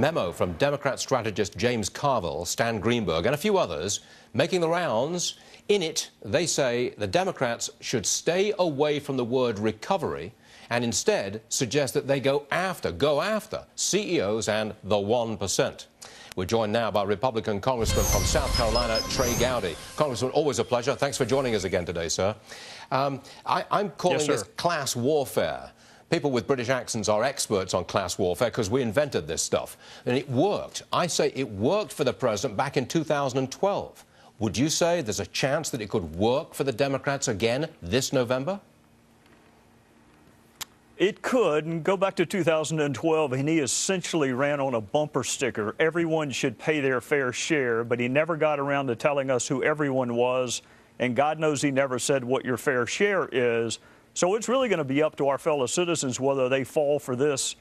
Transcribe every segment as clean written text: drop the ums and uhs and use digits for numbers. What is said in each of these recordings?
memo from Democrat strategist James Carville, Stan Greenberg, and a few others making the rounds. In it, they say the Democrats should stay away from the word recovery and instead suggest that they go after CEOs and the 1%. We're joined now by Republican Congressman from South Carolina, Trey Gowdy. Congressman, always a pleasure. Thanks for joining us again today, sir. I'm calling this class warfare. People with British accents are experts on class warfare because we invented this stuff. And it worked. I say it worked for the president back in 2012. Would you say there's a chance that it could work for the Democrats again this November? It could, and go back to 2012, and he essentially ran on a bumper sticker. Everyone should pay their fair share, but he never got around to telling us who everyone was, and God knows he never said what your fair share is. So it's really going to be up to our fellow citizens whether they fall for this.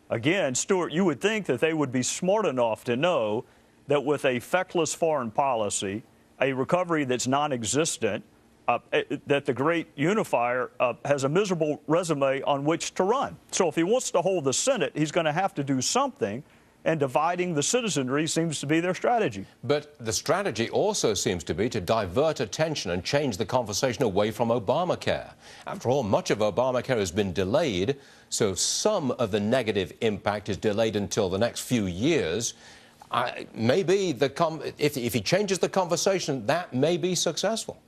Again, Stuart, you would think that they would be smart enough to know that with a feckless foreign policy, a recovery that's non-existent, that the great unifier has a miserable resume on which to run. So if he wants to hold the Senate, he's going to have to do something, and dividing the citizenry seems to be their strategy. But the strategy also seems to be to divert attention and change the conversation away from Obamacare. After all, much of Obamacare has been delayed, so some of the negative impact is delayed until the next few years. Maybe if he changes the conversation, that may be successful.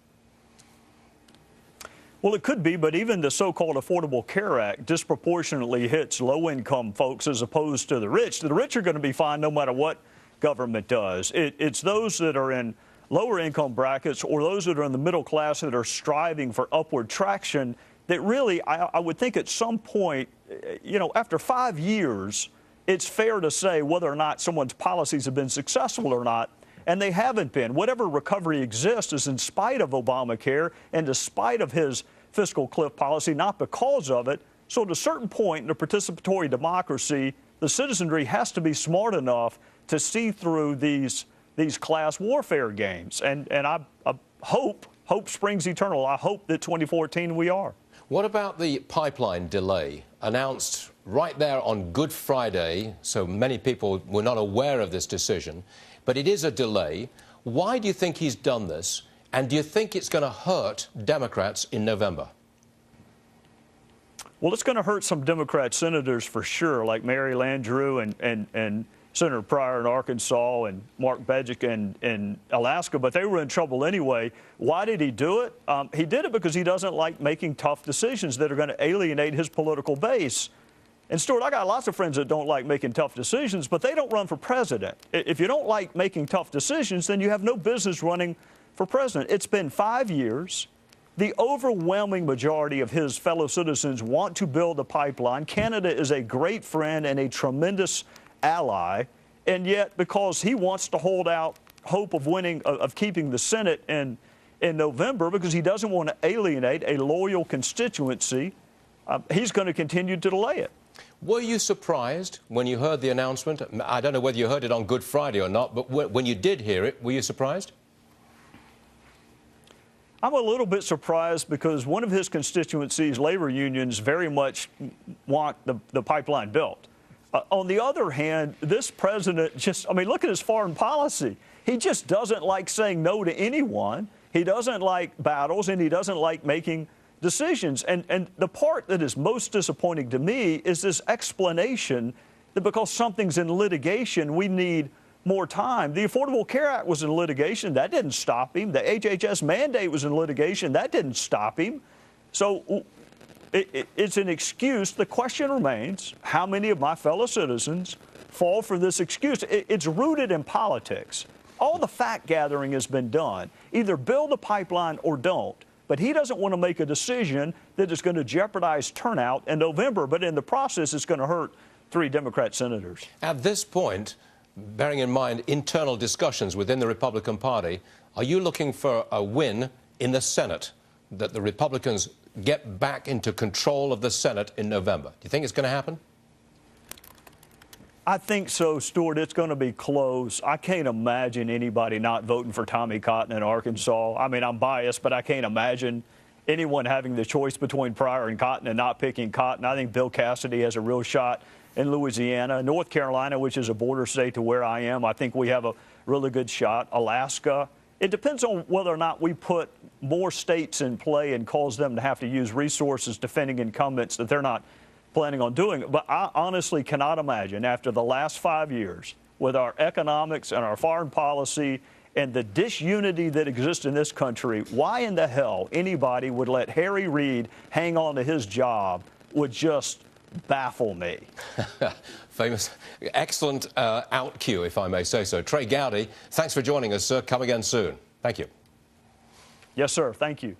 Well, it could be, but even the so-called Affordable Care Act disproportionately hits low-income folks as opposed to the rich. The rich are going to be fine no matter what government does. It's those that are in lower income brackets or those that are in the middle class that are striving for upward traction that really, I would think at some point, you know, after 5 years, it's fair to say whether or not someone's policies have been successful or not. And they haven't been. Whatever recovery exists is in spite of Obamacare and despite of his fiscal cliff policy, not because of it. So at a certain point in a participatory democracy, the citizenry has to be smart enough to see through these class warfare games. And I hope springs eternal. I hope that 2014 we are. What about the pipeline delay announced right there on Good Friday? So many people were not aware of this decision. But it is a delay. Why do you think he's done this? And do you think it's going to hurt Democrats in November? Well, it's going to hurt some Democrat senators for sure, like Mary Landrieu and Senator Pryor in Arkansas and Mark Bedgick in Alaska. But they were in trouble anyway. Why did he do it? He did it because he doesn't like making tough decisions that are going to alienate his political base. And, Stuart, I got lots of friends that don't like making tough decisions, but they don't run for president. If you don't like making tough decisions, then you have no business running for president. It's been 5 years. The overwhelming majority of his fellow citizens want to build a pipeline. Canada is a great friend and a tremendous ally. And yet, because he wants to hold out hope of winning, of keeping the Senate in November, because he doesn't want to alienate a loyal constituency, he's going to continue to delay it. Were you surprised when you heard the announcement? I don't know whether you heard it on Good Friday or not, but when you did hear it, were you surprised? I'm a little bit surprised because one of his constituencies, labor unions, very much want the pipeline built. On the other hand, this president look at his foreign policy. He just doesn't like saying no to anyone. He doesn't like battles, and he doesn't like making decisions. And the part that is most disappointing to me is this explanation that because something's in litigation, we need more time. The Affordable Care Act was in litigation. That didn't stop him. The HHS mandate was in litigation. That didn't stop him. So it's an excuse. The question remains, how many of my fellow citizens fall for this excuse? It's rooted in politics. All the fact gathering has been done. Either build a pipeline or don't. But he doesn't want to make a decision that is going to jeopardize turnout in November. But in the process, it's going to hurt 3 Democrat senators. At this point, bearing in mind internal discussions within the Republican Party, are you looking for a win in the Senate, that the Republicans get back into control of the Senate in November? Do you think it's going to happen? I think so, Stuart. It's going to be close. I can't imagine anybody not voting for Tommy Cotton in Arkansas. I mean, I'm biased, but I can't imagine anyone having the choice between Pryor and Cotton and not picking Cotton. I think Bill Cassidy has a real shot in Louisiana. North Carolina, which is a border state to where I am, I think we have a really good shot. Alaska. It depends on whether or not we put more states in play and cause them to have to use resources defending incumbents that they're not planning on doing. But I honestly cannot imagine, after the last 5 years, with our economics and our foreign policy and the disunity that exists in this country, why in the hell anybody would let Harry Reid hang on to his job would just baffle me. Famous, excellent out cue, if I may say so. Trey Gowdy, thanks for joining us, sir. Come again soon. Thank you. Yes, sir. Thank you.